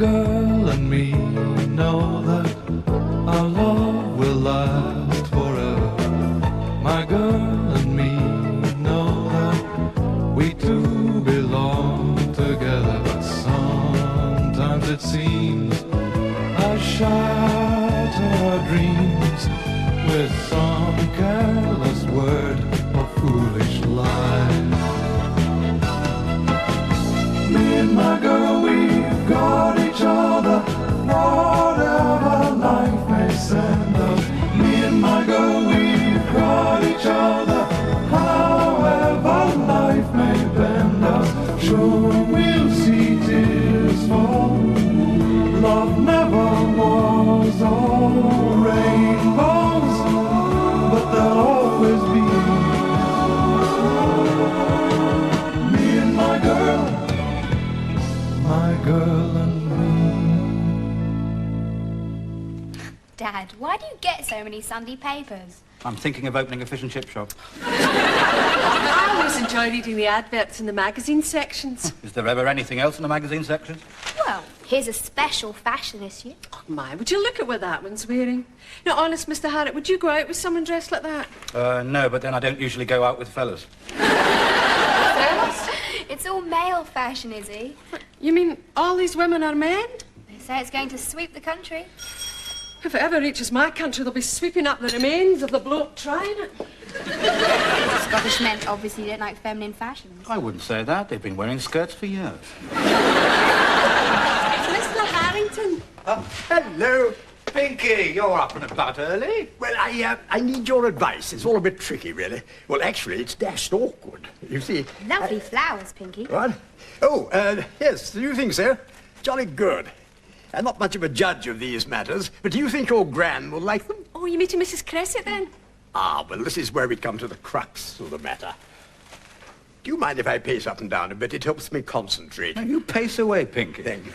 girl and me know that our love will last forever. My girl and me know that we two belong together. But sometimes it seems I shatter our dreams with some careless word or foolish lie. Me and my girl, we've got each other, whatever life may send us. Me and my girl, we've got each other, however life may bend us. Sure, we'll see tears fall. Love never was all rainbows, but there'll always be me and my girl and me. Dad, why do you get so many Sunday papers? I'm thinking of opening a fish and chip shop. I always enjoy reading the adverts in the magazine sections. Is there ever anything else in the magazine section? Well, here's a special fashion issue. Oh, my, would you look at what that one's wearing? No, honest, Mr. Harriet, would you go out with someone dressed like that? No, but then I don't usually go out with fellas. It's all male fashion, Izzy. You mean all these women are men? They say it's going to sweep the country. If it ever reaches my country, they'll be sweeping up the remains of the bloke trying it. Scottish men obviously don't like feminine fashions. I wouldn't say that. They've been wearing skirts for years. Mr. Harrington. Hello. Pinky, you're up and about early. Well, I need your advice. It's all a bit tricky, really. Well, actually, it's dashed awkward. You see... Lovely flowers, Pinky. What? Oh, yes, do you think so? Jolly good. I'm not much of a judge of these matters, but do you think your Gran will like them? Oh, you meeting Mrs. Crescent, then? Ah, well, this is where we come to the crux of the matter. Do you mind if I pace up and down a bit? It helps me concentrate. Now, you pace away, Pinky. Thank you.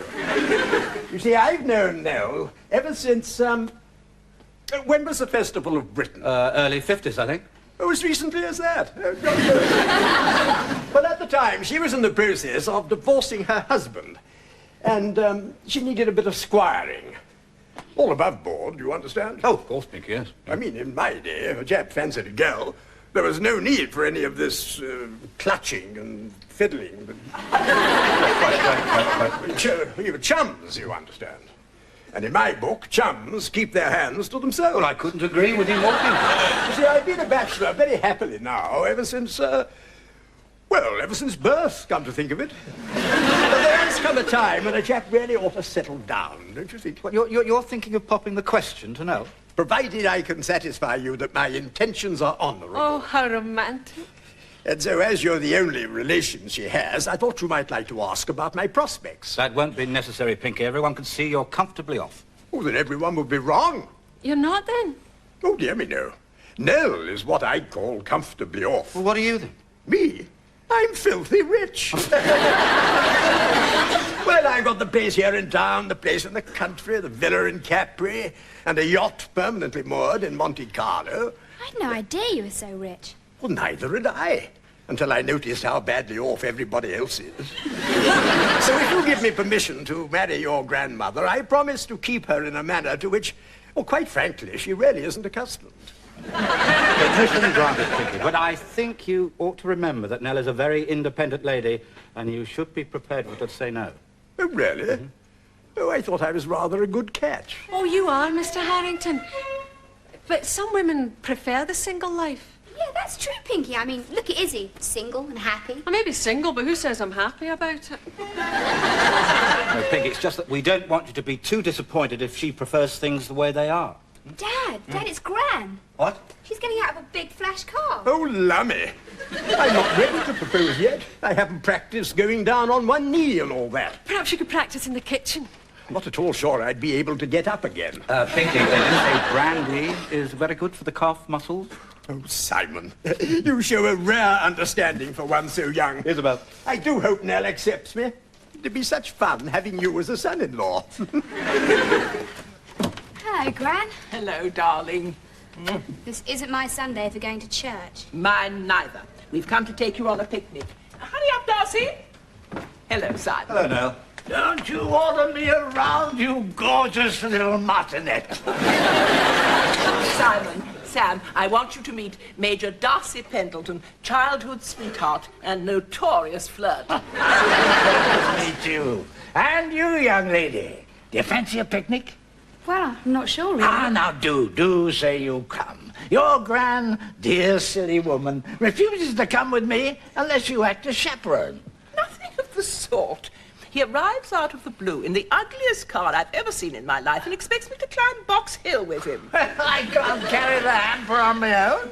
You see, I've known Nell ever since, when was the Festival of Britain? Early 50s, I think. Oh, as recently as that. Well, at the time, she was in the process of divorcing her husband. And she needed a bit of squiring. All above board, you understand? Oh, of course, Pinky, yes. I mean, in my day, if a chap fancied a girl, there was no need for any of this clutching and fiddling. We were chums, you understand. And in my book, chums keep their hands to themselves. Well, I couldn't agree with you more, Pinky. You see, I've been a bachelor very happily now ever since, well, ever since birth, come to think of it. But there has come a time when a chap really ought to settle down, don't you think? Well, you're thinking of popping the question to Nell? Provided I can satisfy you that my intentions are honourable. Oh, how romantic. And so, as you're the only relation she has, I thought you might like to ask about my prospects. That won't be necessary, Pinky. Everyone can see you're comfortably off. Oh, then everyone would be wrong. You're not, then? Oh, dear me, no. Nell is what I call comfortably off. Well, what are you, then? Me? I'm filthy rich. Well, I've got the place here in town, the place in the country, the villa in Capri, and a yacht permanently moored in Monte Carlo. I had no idea you were so rich. Well, neither had I, until I noticed how badly off everybody else is. So if you give me permission to marry your grandmother, I promise to keep her in a manner to which, well, quite frankly, she really isn't accustomed. Permission granted, Pinky, but I think you ought to remember that Nell is a very independent lady, and you should be prepared for her to say no. Oh, really? Mm-hmm. Oh, I thought I was rather a good catch. Oh, you are, Mr. Harrington. But some women prefer the single life. Yeah, that's true, Pinky. I mean, look at Izzy. Single and happy. I may be single, but who says I'm happy about it? No, Pinky, it's just that we don't want you to be too disappointed if she prefers things the way they are. Dad, it's Gran. What? She's getting out of a big flash car. Oh, lummy. I'm not ready to propose yet. I haven't practiced going down on one knee and all that. Perhaps you could practice in the kitchen. Not at all sure I'd be able to get up again. Pinky, they say brandy is very good for the calf muscles. Oh, Simon, you show a rare understanding for one so young. Isabel. I do hope Nell accepts me. It'd be such fun having you as a son-in-law. Hello, Gran. Hello, darling. This isn't my Sunday for going to church. Mine neither. We've come to take you on a picnic. Hurry up, Darcy. Hello, Simon. Hello, Nell. Don't you order me around, you gorgeous little martinet. Simon, Sam, I want you to meet Major Darcy Pendleton, childhood sweetheart and notorious flirt. Meet you. And you, young lady. Do you fancy a picnic? Well, I'm not sure, really. Ah, now do say you come. Your dear silly woman refuses to come with me unless you act as chaperone. Nothing of the sort. He arrives out of the blue in the ugliest car I've ever seen in my life and expects me to climb Box Hill with him. I can't carry the hamper on my own.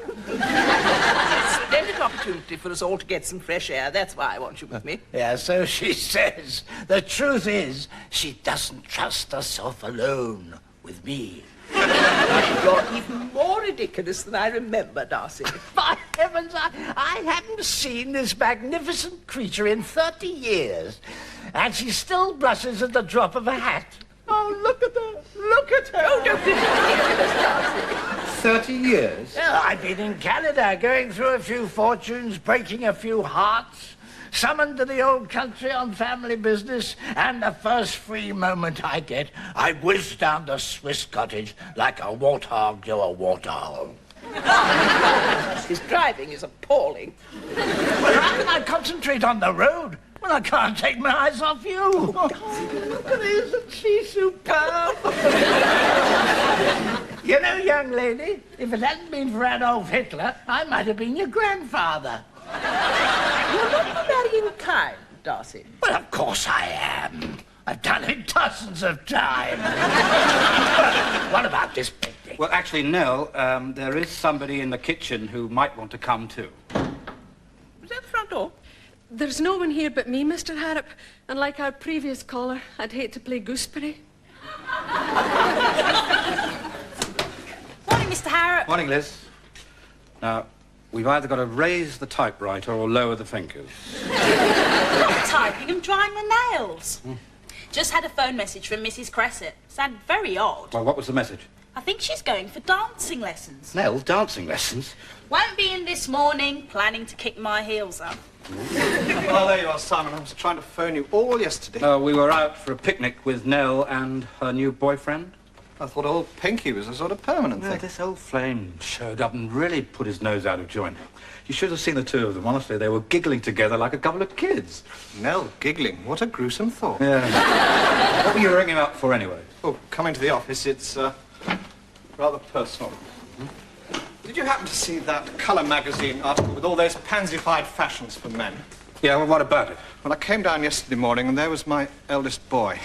Splendid opportunity for us all to get some fresh air. That's why I want you with me. Yeah, so she says. The truth is, she doesn't trust herself alone with me. You're even more ridiculous than I remember, Darcy. By heavens, I haven't seen this magnificent creature in 30 years. And she still blushes at the drop of a hat. Oh, look at her. Look at her. Oh, don't be ridiculous, Darcy. 30 years? Yeah, I've been in Canada, going through a few fortunes, breaking a few hearts, summoned to the old country on family business, and the first free moment I get, I whiz down to Swiss Cottage like a warthog to a warthog. His driving is appalling. Well, how can I concentrate on the road when I can't take my eyes off you? Oh, look at her, isn't she superb? You know, young lady, if it hadn't been for Adolf Hitler, I might have been your grandfather. You're not marrying kind, Darcy. Well, of course I am. I've done it dozens of times. What about this picnic? Well, actually, Nell, there is somebody in the kitchen who might want to come too. Was that the front door? There's no one here but me, Mr. Harrop. And like our previous caller, I'd hate to play gooseberry. Morning, Mr. Harrop. Morning, Liz. Now, we've either got to raise the typewriter or lower the fingers. Not typing, I'm drying my nails. Just had a phone message from Mrs. Crescett. Sounded very odd. Well, what was the message? I think she's going for dancing lessons. Nell, dancing lessons? Won't be in this morning, planning to kick my heels up. Well, there you are, Simon. I was trying to phone you all yesterday. We were out for a picnic with Nell and her new boyfriend. I thought old Pinky was a sort of permanent Well, thing. this old flame showed up and really put his nose out of joint. You should have seen the two of them. Honestly, they were giggling together like a couple of kids. Nell giggling. What a gruesome thought. Yeah. What were you ringing up for anyway? Oh, coming to the office, it's rather personal. Did you happen to see that Colour magazine article with all those pansified fashions for men? Yeah, well, what about it? Well, I came down yesterday morning and there was my eldest boy.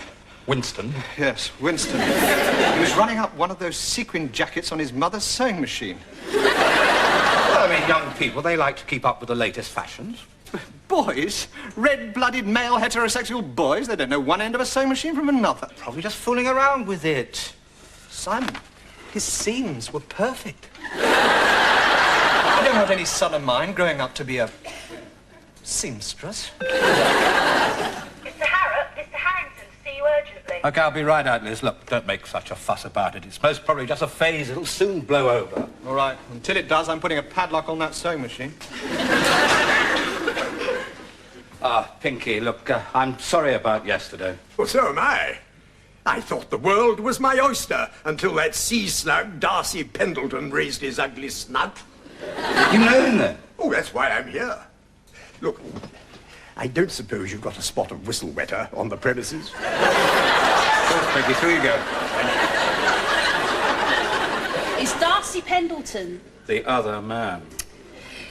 Winston? Yes, Winston. He was running up one of those sequin jackets on his mother's sewing machine. Well, I mean, young people, they like to keep up with the latest fashions. Boys? Red-blooded male heterosexual boys? They don't know one end of a sewing machine from another. Probably just fooling around with it. Simon, his seams were perfect. I don't want any son of mine growing up to be a seamstress. Mr. Harrop, Mr. Harrington to see you urgently. OK, I'll be right out, Liz. Look, don't make such a fuss about it. It's most probably just a phase. It'll soon blow over. All right. Until it does, I'm putting a padlock on that sewing machine. Pinky, look, I'm sorry about yesterday. Well, so am I. I thought the world was my oyster until that sea slug, Darcy Pendleton, raised his ugly snout. You know him then? Oh, that's why I'm here. Look, I don't suppose you've got a spot of whistle wetter on the premises? Pinky, through you go. Is Darcy Pendleton? The other man.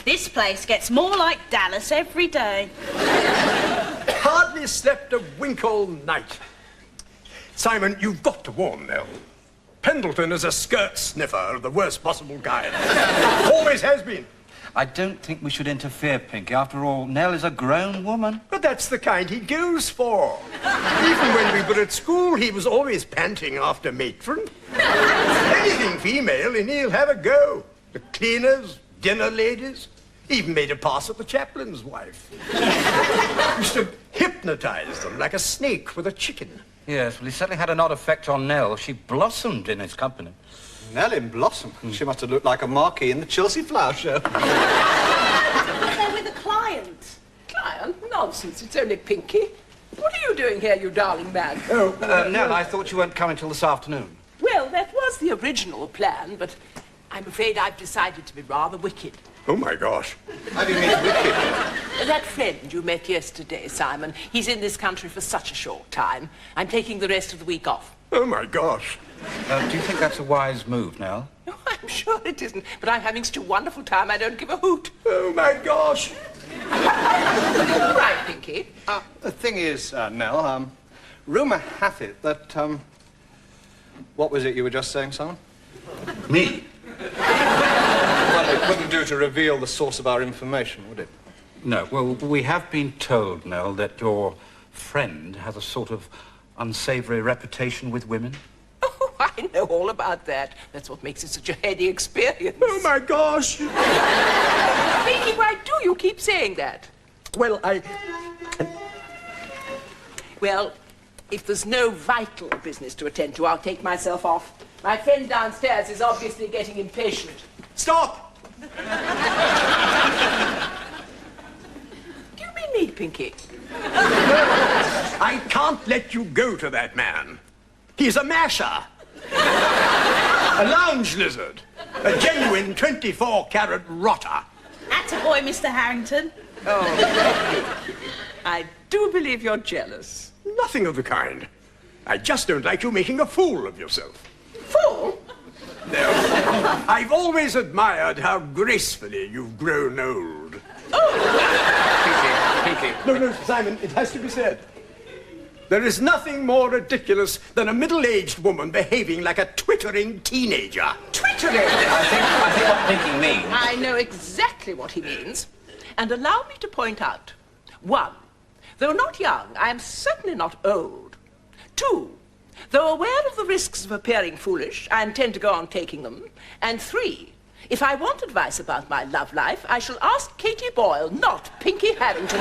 This place gets more like Dallas every day. Hardly slept a wink all night. Simon, you've got to warn Nell. Pendleton is a skirt sniffer of the worst possible kind. Always has been. I don't think we should interfere, Pinky. After all, Nell is a grown woman. But that's the kind he goes for. Even when we were at school, he was always panting after matron. Anything female, and he'll have a go. The cleaners, dinner ladies, even made a pass at the chaplain's wife. Used to hypnotize them like a snake with a chicken. Yes, well, he certainly had an odd effect on Nell. She blossomed in his company. Nell in blossom. She must have looked like a marquee in the Chelsea Flower Show. They're with a client. Client? Nonsense. It's only Pinky. What are you doing here, you darling man? Nell, I thought you weren't coming till this afternoon. Well, that was the original plan, but I'm afraid I've decided to be rather wicked. Oh, my gosh. How do you mean wicked? That friend you met yesterday, Simon, he's in this country for such a short time. I'm taking the rest of the week off. Oh, my gosh. Do you think that's a wise move, Nell? No, I'm sure it isn't, but I'm having such a wonderful time I don't give a hoot. Oh, my gosh. All right, Pinky. The thing is, Nell, rumour hath it that, what was it you were just saying, Simon? Me? Well, it wouldn't do to reveal the source of our information, would it? No. Well, we have been told, Nell, that your friend has a sort of unsavoury reputation with women. Oh, I know all about that. That's what makes it such a heady experience. Oh, my gosh. Pinky, why do you keep saying that? Well, Well, if there's no vital business to attend to, I'll take myself off. My friend downstairs is obviously getting impatient. Stop! Do you mean me, Pinky? I can't let you go to that man. He's a masher. A lounge lizard. A genuine 24-carat rotter. Attaboy, Mr. Harrington. Oh, I do believe you're jealous. Nothing of the kind. I just don't like you making a fool of yourself. Fool? No. I've always admired how gracefully you've grown old. Pinky. No, Simon, it has to be said. There is nothing more ridiculous than a middle-aged woman behaving like a twittering teenager. Twittering? I think what Pinky means... I know exactly what he means. And allow me to point out. 1, though not young, I am certainly not old. 2, though aware of the risks of appearing foolish, I intend to go on taking them. And 3, if I want advice about my love life, I shall ask Katie Boyle, not Pinky Harrington.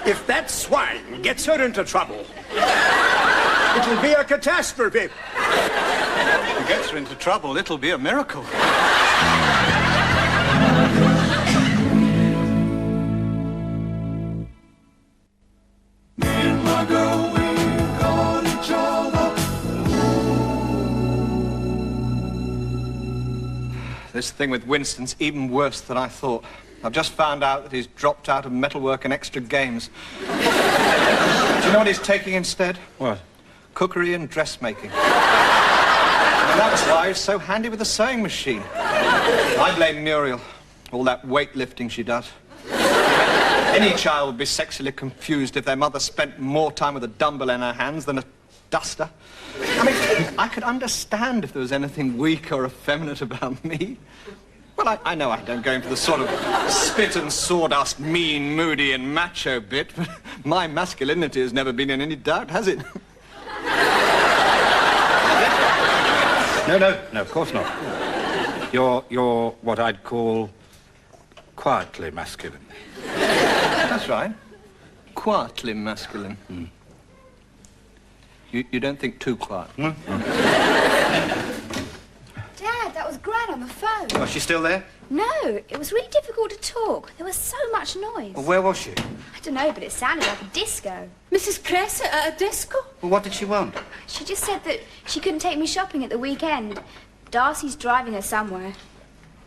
If that swine gets her into trouble, it'll be a catastrophe. If he gets her into trouble, it'll be a miracle. Me and my girl, we got each other. This thing with Winston's even worse than I thought. I've just found out that he's dropped out of metalwork and extra games. Do you know what he's taking instead? What? Cookery and dressmaking. And that's why he's so handy with the sewing machine. I blame Muriel. All that weightlifting she does. Any child would be sexually confused if their mother spent more time with a dumbbell in her hands than a duster. I mean, I could understand if there was anything weak or effeminate about me. Well, I know I don't go in for the sort of spit and sawdust, mean, moody and macho bit, but my masculinity has never been in any doubt, has it? No, of course not. You're what I'd call quietly masculine. That's right. Quietly masculine. Mm. You don't think too quiet? Mm. Dad, that was Gran on the phone. Oh, she's still there? No, it was really difficult to talk. There was so much noise. Well, where was she? I don't know, but it sounded like a disco. Mrs. Crescent at a disco? Well, what did she want? She just said that she couldn't take me shopping at the weekend. Darcy's driving her somewhere.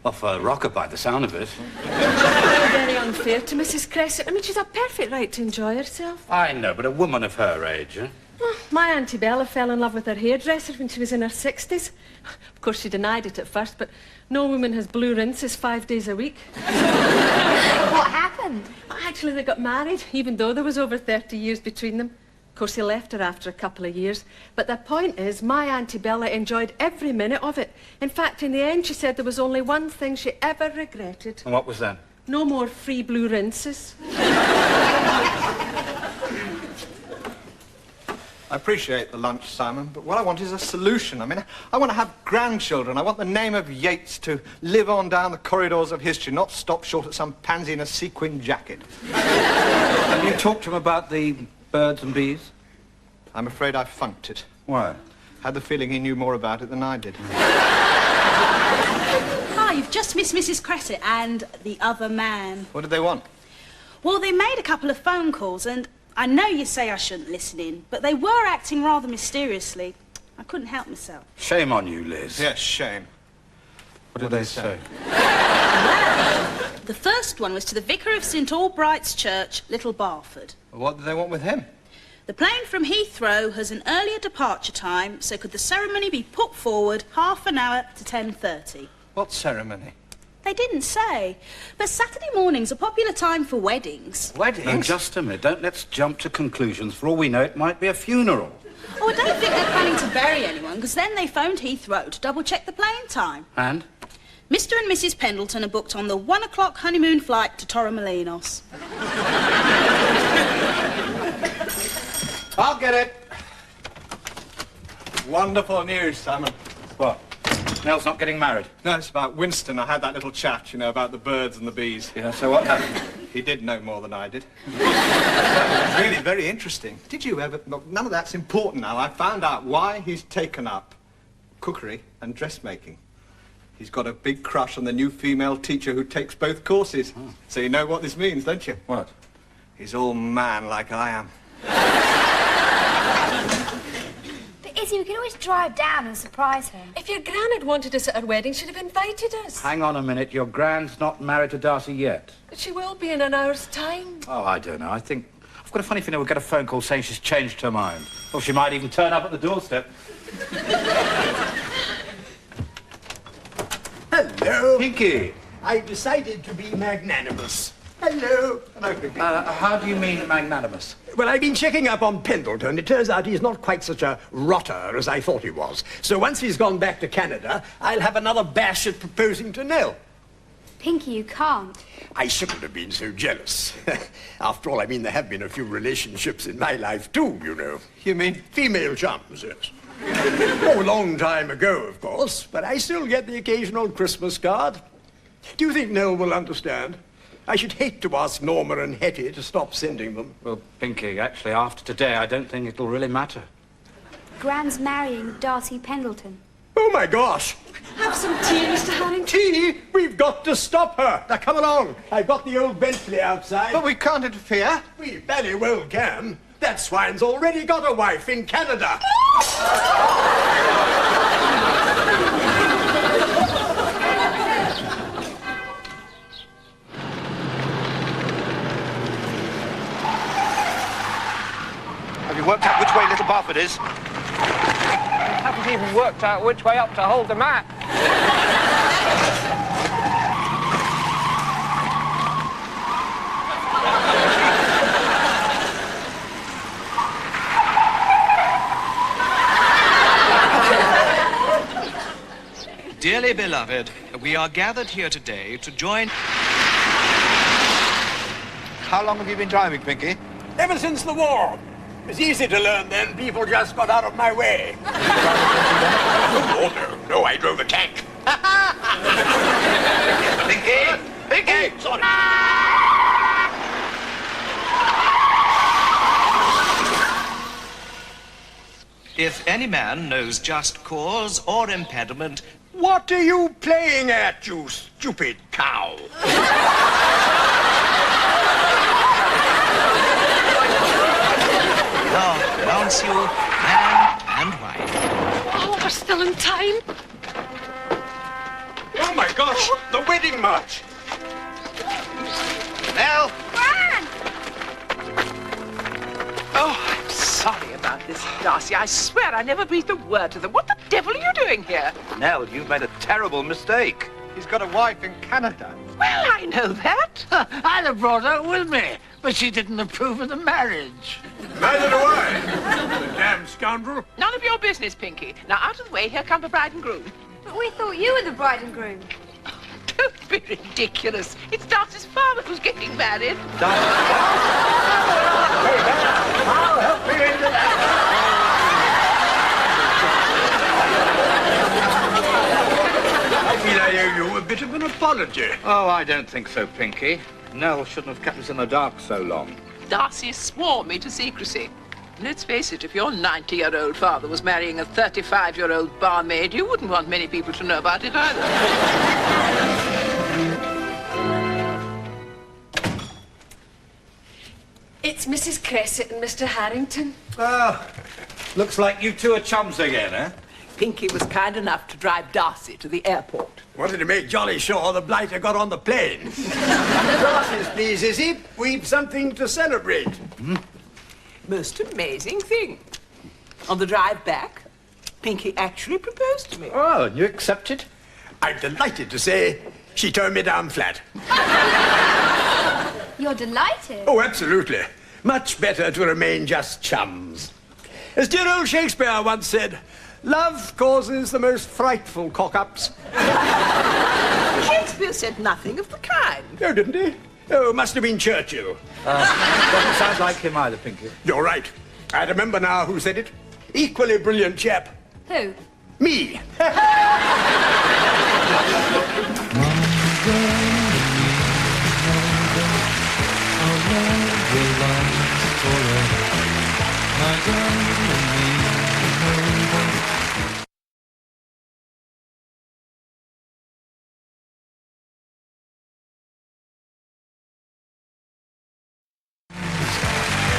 Off a rocker by the sound of it. Very unfair to Mrs. Crescent. I mean, she's a perfect right to enjoy herself. I know, but a woman of her age, eh? Well, my Auntie Bella fell in love with her hairdresser when she was in her 60s. Of course, she denied it at first, but no woman has blue rinses 5 days a week. What happened? Actually, they got married, even though there was over 30 years between them. Of course, he left her after a couple of years. But the point is, my Auntie Bella enjoyed every minute of it. In fact, in the end, she said there was only one thing she ever regretted. And what was that? No more free blue rinses. I appreciate the lunch, Simon, but what I want is a solution. I mean, I want to have grandchildren. I want the name of Yeats to live on down the corridors of history, not stop short at some pansy in a sequin jacket. Have you talked to him about the birds and bees? I'm afraid I funked it. Why? Had the feeling he knew more about it than I did. Hi, you've just missed Mrs. Crescent and the other man. What did they want? Well, they made a couple of phone calls, and I know you say I shouldn't listen in, but they were acting rather mysteriously. I couldn't help myself. Shame on you, Liz. Yes, shame. What did they say? The first one was to the Vicar of St Albright's Church, Little Barford. What do they want with him? The plane from Heathrow has an earlier departure time, so could the ceremony be put forward half an hour to 10:30? What ceremony? They didn't say. But Saturday morning's a popular time for weddings. Weddings? No, just a minute. Don't let's jump to conclusions. For all we know, it might be a funeral. Oh, I don't think they're planning to bury anyone, because then they phoned Heathrow to double-check the plane time. And? Mr. and Mrs. Pendleton are booked on the 1 o'clock honeymoon flight to Torremolinos. I'll get it. Wonderful news, Simon. What? Nell's not getting married? No, it's about Winston. I had that little chat, you know, about the birds and the bees. Yeah, so what happened? He did know more than I did. It was really very interesting. Did you ever... Look, none of that's important now. I found out why he's taken up cookery and dressmaking. He's got a big crush on the new female teacher who takes both courses. Oh. So you know what this means, don't you? What? He's all man like I am. But Izzy, we can always drive down and surprise her. If your gran had wanted us at her wedding, she'd have invited us. Hang on a minute. Your Gran's not married to Darcy yet. But she will be in an hour's time. Oh, I don't know. I think... I've got a funny feeling we'll get a phone call saying she's changed her mind. Or she might even turn up at the doorstep. Hello. Pinky! I decided to be magnanimous. Hello. Hello, Pinky. How do you mean magnanimous? Well, I've been checking up on Pendleton. It turns out he's not quite such a rotter as I thought he was. So once he's gone back to Canada, I'll have another bash at proposing to Nell. Pinky, you can't. I shouldn't have been so jealous. After all, I mean, there have been a few relationships in my life too, you know. You mean? Female chums, yes. Oh, a long time ago, of course, but I still get the occasional Christmas card. Do you think Nell will understand? I should hate to ask Norma and Hetty to stop sending them. Well, Pinky, actually, after today, I don't think it'll really matter. Gran's marrying Darcy Pendleton. Oh, my gosh! Have some tea, Mr. Harrington. Tea? We've got to stop her. Now, come along. I've got the old Bentley outside. But we can't interfere. We very well can. That swine's already got a wife in Canada. Have you worked out which way Little Barford is? I haven't even worked out which way up to hold the map. Dearly beloved, we are gathered here today to join... How long have you been driving, Pinky? Ever since the war. It was easy to learn then. People just got out of my way. No, I drove a tank. Pinky! Pinky! Sorry. If any man knows just cause or impediment... What are you playing at, you stupid cow? Love mounts you, man and wife. Oh, we're still in time. Oh, my gosh, the wedding march. Nell! Gran! Oh, I'm sorry about this, Darcy. I swear I never breathed a word to them. What the devil are you doing here? Nell, you've made a terrible mistake. He's got a wife in Canada. Well, I know that. I'd have brought her with me, but she didn't approve of the marriage. Neither do I. The damn scoundrel. None of your business, Pinky. Now, out of the way, here come the bride and groom. But we thought you were the bride and groom. Don't be ridiculous. It's Darcy's father who's getting married. I'll help you into that. I feel I owe you a bit of an apology. Oh, I don't think so, Pinky. Nell shouldn't have kept us in the dark so long. Darcy swore me to secrecy. Let's face it, if your 90-year-old father was marrying a 35-year-old barmaid, you wouldn't want many people to know about it either. It's Mrs. Crescent and Mr. Harrington. Oh, looks like you two are chums again, eh? Pinky was kind enough to drive Darcy to the airport. Wanted to make jolly sure the blighter got on the plane. Glasses, please, Izzy. We've something to celebrate. Most amazing thing. On the drive back, Pinky actually proposed to me. Oh, and you accepted? I'm delighted to say she turned me down flat. You're delighted. Oh, absolutely. Much better to remain just chums. As dear old Shakespeare once said, love causes the most frightful cock-ups. Shakespeare said nothing of the kind. Oh, didn't he? Oh, must have been Churchill. Doesn't sound like him either, Pinky. You're right. I remember now who said it. Equally brilliant chap. Who? Me.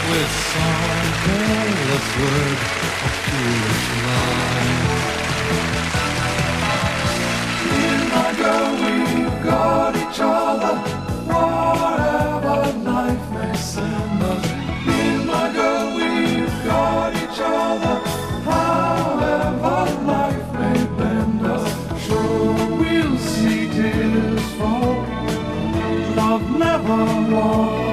With some careless word or foolish line. Me and my girl, we've got each other, whatever life may send us. Me and my girl, we've got each other, however life may bend us. Sure, we'll see tears fall, love never lost.